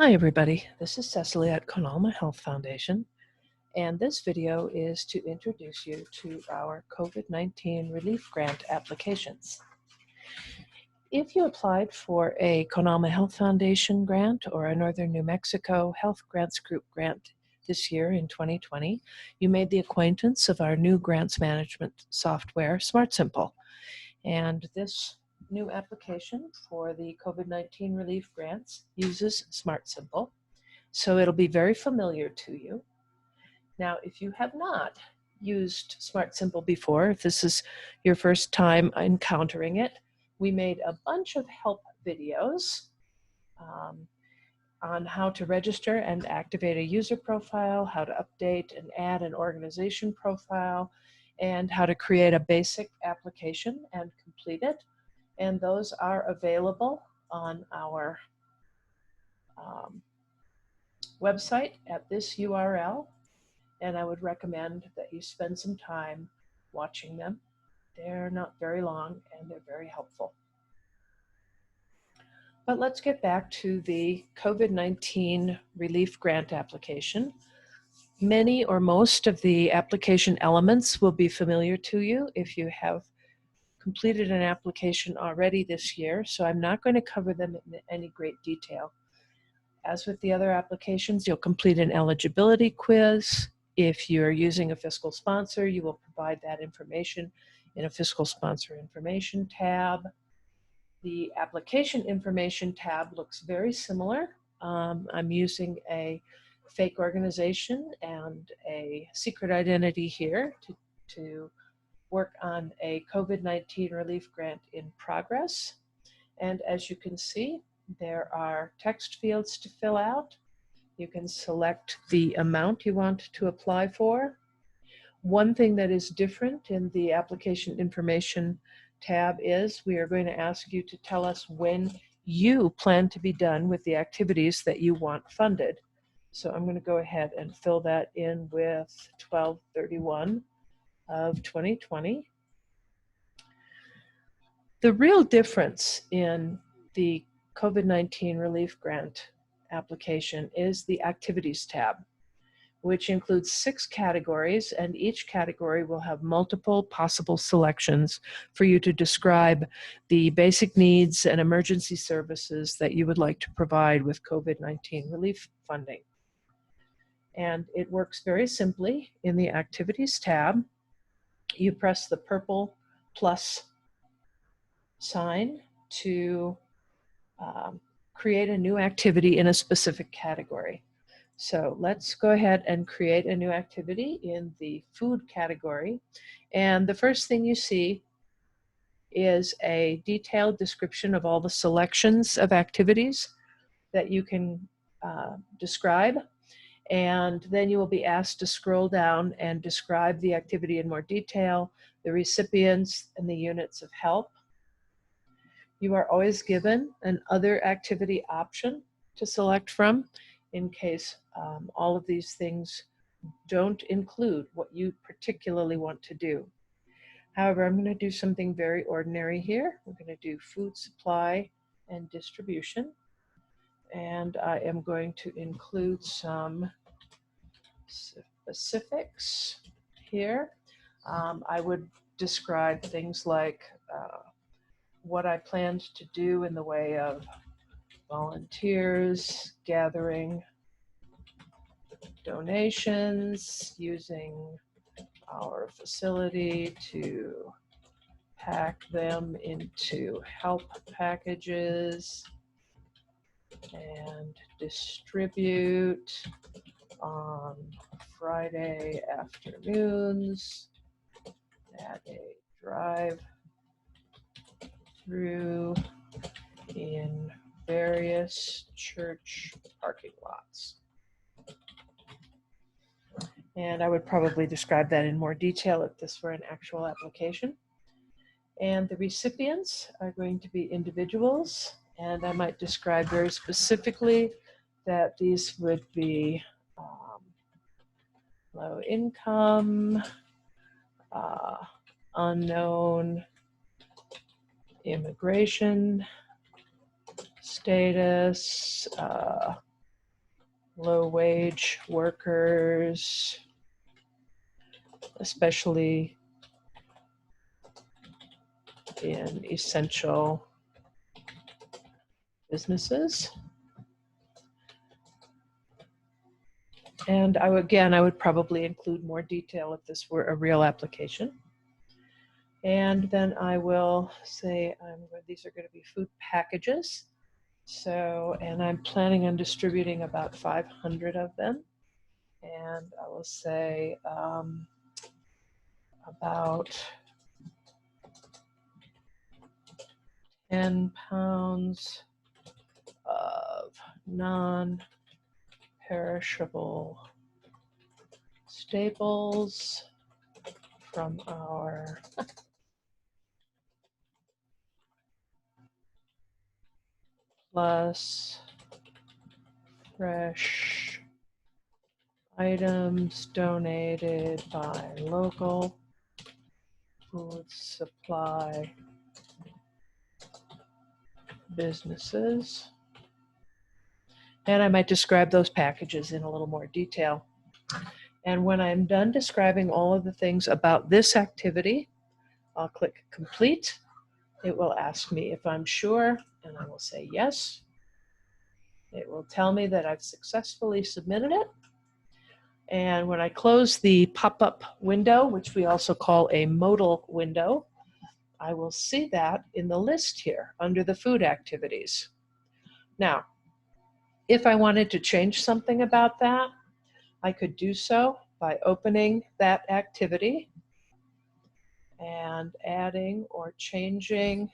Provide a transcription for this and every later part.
Hi everybody, this is Cecily at Alma Health Foundation, and this video is to introduce you to our COVID-19 relief grant applications. If you applied for a Alma Health Foundation grant or a Northern New Mexico Health Grants Group grant this year in 2020, you made the acquaintance of our new grants management software, SmartSimple. And this new application for the COVID-19 relief grants uses SmartSimple. So it'll be very familiar to you. Now, if you have not used SmartSimple before, if this is your first time encountering it, we made a bunch of help videos on how to register and activate a user profile, how to update and add an organization profile, and how to create a basic application and complete it. And those are available on our website at this URL, and I would recommend that you spend some time watching them. They're not very long and they're very helpful. But let's get back to the COVID-19 relief grant application. Many or most of the application elements will be familiar to you if you have completed an application already this year, so I'm not going to cover them in any great detail. As with the other applications, you'll complete an eligibility quiz. If you're using a fiscal sponsor, you will provide that information in a fiscal sponsor information tab. The application information tab looks very similar. I'm using a fake organization and a secret identity here to work on a COVID-19 relief grant in progress. And as you can see, there are text fields to fill out. You can select the amount you want to apply for. One thing that is different in the application information tab is we are going to ask you to tell us when you plan to be done with the activities that you want funded. So I'm going to go ahead and fill that in with 12/31 of 2020. The real difference in the COVID-19 relief grant application is the activities tab, which includes 6 categories, and each category will have multiple possible selections for you to describe the basic needs and emergency services that you would like to provide with COVID-19 relief funding. And it works very simply. In the activities tab, you press the purple plus sign to create a new activity in a specific category. So let's go ahead and create a new activity in the food category. And the first thing you see is a detailed description of all the selections of activities that you can describe. And then you will be asked to scroll down and describe the activity in more detail, the recipients and the units of help. You are always given an other activity option to select from in case all of these things don't include what you particularly want to do. However, I'm going to do something very ordinary here. We're going to do food supply and distribution. And I am going to include some specifics here. I would describe things like what I planned to do in the way of volunteers, gathering donations, using our facility to pack them into help packages and distribute on Friday afternoons at a drive-through in various church parking lots. And I would probably describe that in more detail if this were an actual application. And the recipients are going to be individuals, and I might describe very specifically that these would be low income, unknown immigration status, low-wage workers, especially in essential businesses. And I would probably include more detail if this were a real application. And then I will say these are going to be food packages. So, and I'm planning on distributing about 500 of them. And I will say about 10 pounds of non-perishable staples from our plus fresh items donated by local food supply businesses. And I might describe those packages in a little more detail. And when I'm done describing all of the things about this activity, I'll click complete. It will ask me if I'm sure, and I will say yes. It will tell me that I've successfully submitted it. And when I close the pop-up window, which we also call a modal window, I will see that in the list here under the food activities. Now, if I wanted to change something about that, I could do so by opening that activity and adding or changing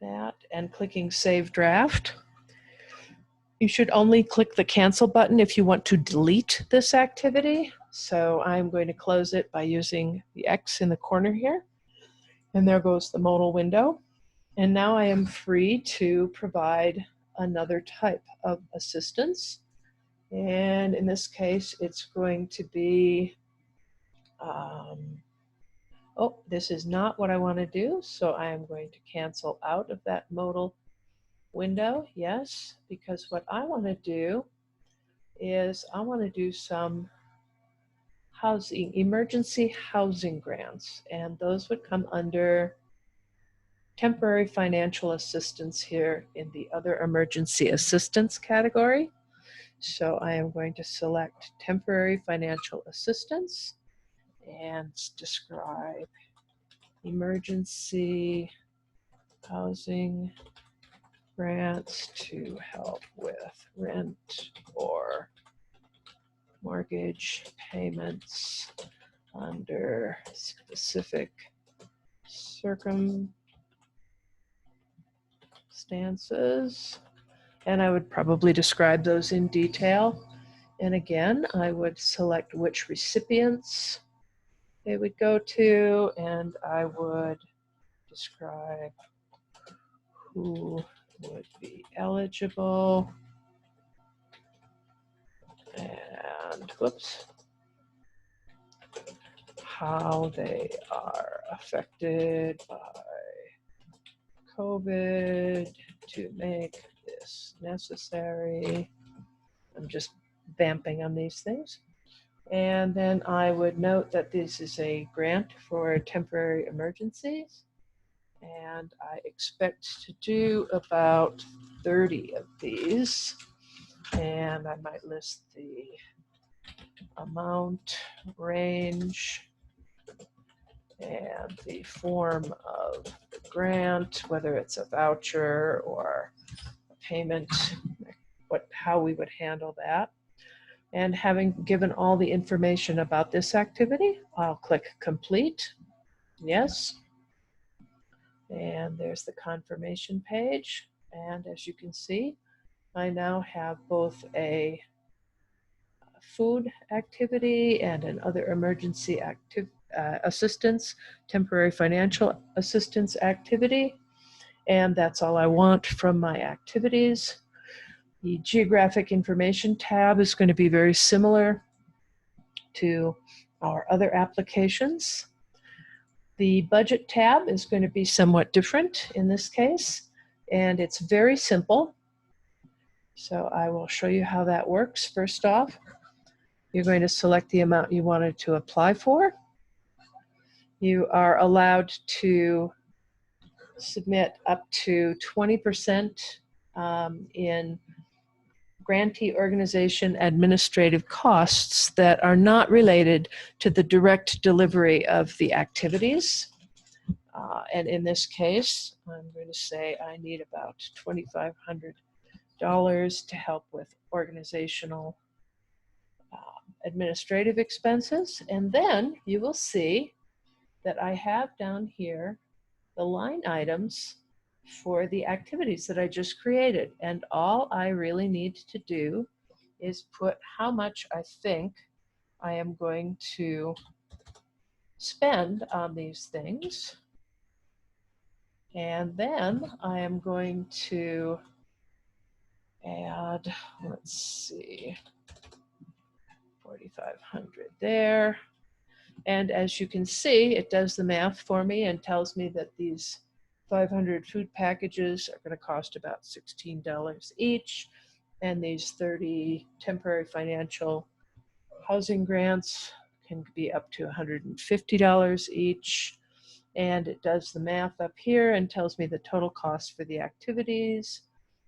that and clicking Save Draft. You should only click the cancel button if you want to delete this activity. So I'm going to close it by using the X in the corner here. And there goes the modal window. And now I am free to provide another type of assistance. And in this case, it's going to be, oh, this is not what I want to do. So I am going to cancel out of that modal window. Yes, because what I want to do is I want to do some housing, emergency housing grants. And those would come under temporary financial assistance here in the other emergency assistance category. So I am going to select temporary financial assistance and describe emergency housing grants to help with rent or mortgage payments under specific circumstances. And I would probably describe those in detail. And again, I would select which recipients they would go to, and I would describe who would be eligible, and whoops, how they are affected by COVID to make this necessary. I'm just vamping on these things. And then I would note that this is a grant for temporary emergencies. And I expect to do about 30 of these. And I might list the amount, range, and the form of the grant, whether it's a voucher or a payment, how we would handle that. And having given all the information about this activity, I'll click complete. Yes. And there's the confirmation page. And as you can see, I now have both a food activity and an other emergency assistance, temporary financial assistance activity. And that's all I want from my activities. The geographic information tab is going to be very similar to our other applications. The budget tab is going to be somewhat different in this case, and it's very simple. So I will show you how that works. First off, you're going to select the amount you wanted to apply for. You are allowed to submit up to 20% in grantee organization administrative costs that are not related to the direct delivery of the activities. And in this case, I'm going to say I need about $2,500 to help with organizational administrative expenses. And then you will see that I have down here the line items for the activities that I just created. And all I really need to do is put how much I think I am going to spend on these things. And then I am going to add, let's see, 4,500 there. And as you can see, it does the math for me and tells me that these 500 food packages are going to cost about $16 each. And these 30 temporary financial housing grants can be up to $150 each. And it does the math up here and tells me the total cost for the activities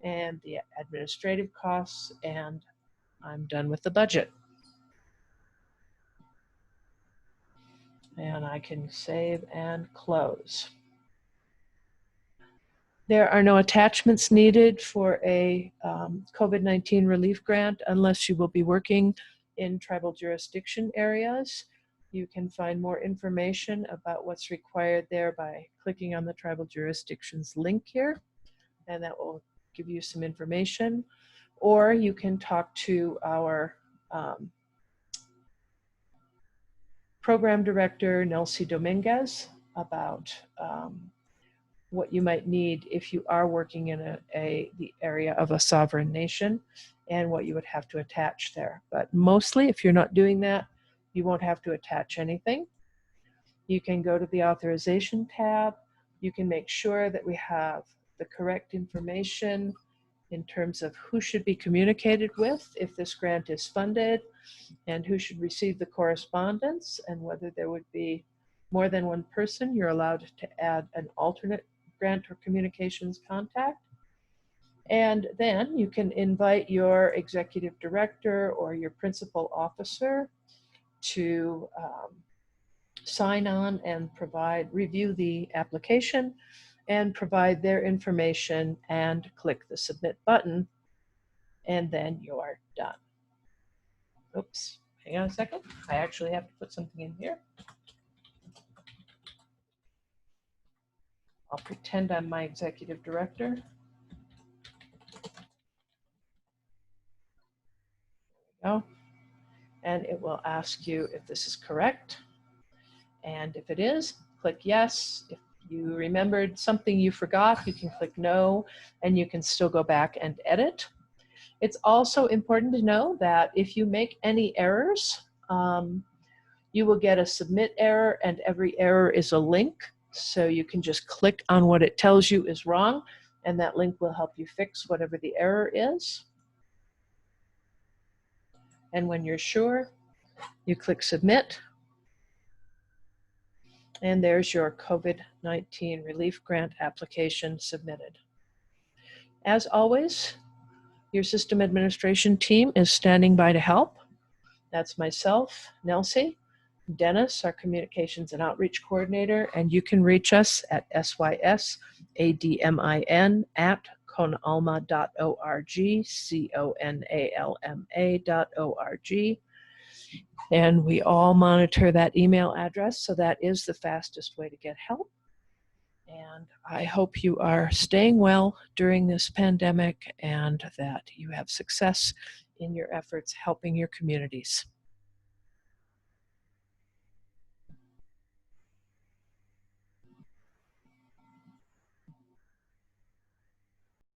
and the administrative costs, and I'm done with the budget. And I can save and close. There are no attachments needed for a COVID-19 relief grant unless you will be working in tribal jurisdiction areas. You can find more information about what's required there by clicking on the tribal jurisdictions link here, and that will give you some information. Or you can talk to our program director, Nelsie Dominguez, about what you might need if you are working in the area of a sovereign nation and what you would have to attach there. But mostly, if you're not doing that, you won't have to attach anything. You can go to the Authorization tab. You can make sure that we have the correct information in terms of who should be communicated with if this grant is funded, and who should receive the correspondence, and whether there would be more than one person. You're allowed to add an alternate grant or communications contact. And then you can invite your executive director or your principal officer to sign on and review the application and provide their information and click the submit button, and then you're done. Oops, hang on a second. I actually have to put something in here. I'll pretend I'm my executive director. There we go. And it will ask you if this is correct. And if it is, click yes. If you remembered something you forgot, you can click no, and you can still go back and edit. It's also important to know that if you make any errors, you will get a submit error, and every error is a link. So you can just click on what it tells you is wrong, and that link will help you fix whatever the error is. And when you're sure, you click submit. And there's your COVID-19 relief grant application submitted. As always, your system administration team is standing by to help. That's myself, Nelsie, Dennis, our communications and outreach coordinator, and you can reach us at sysadmin@conalma.org, conalma.org. And we all monitor that email address, so that is the fastest way to get help. And I hope you are staying well during this pandemic and that you have success in your efforts helping your communities.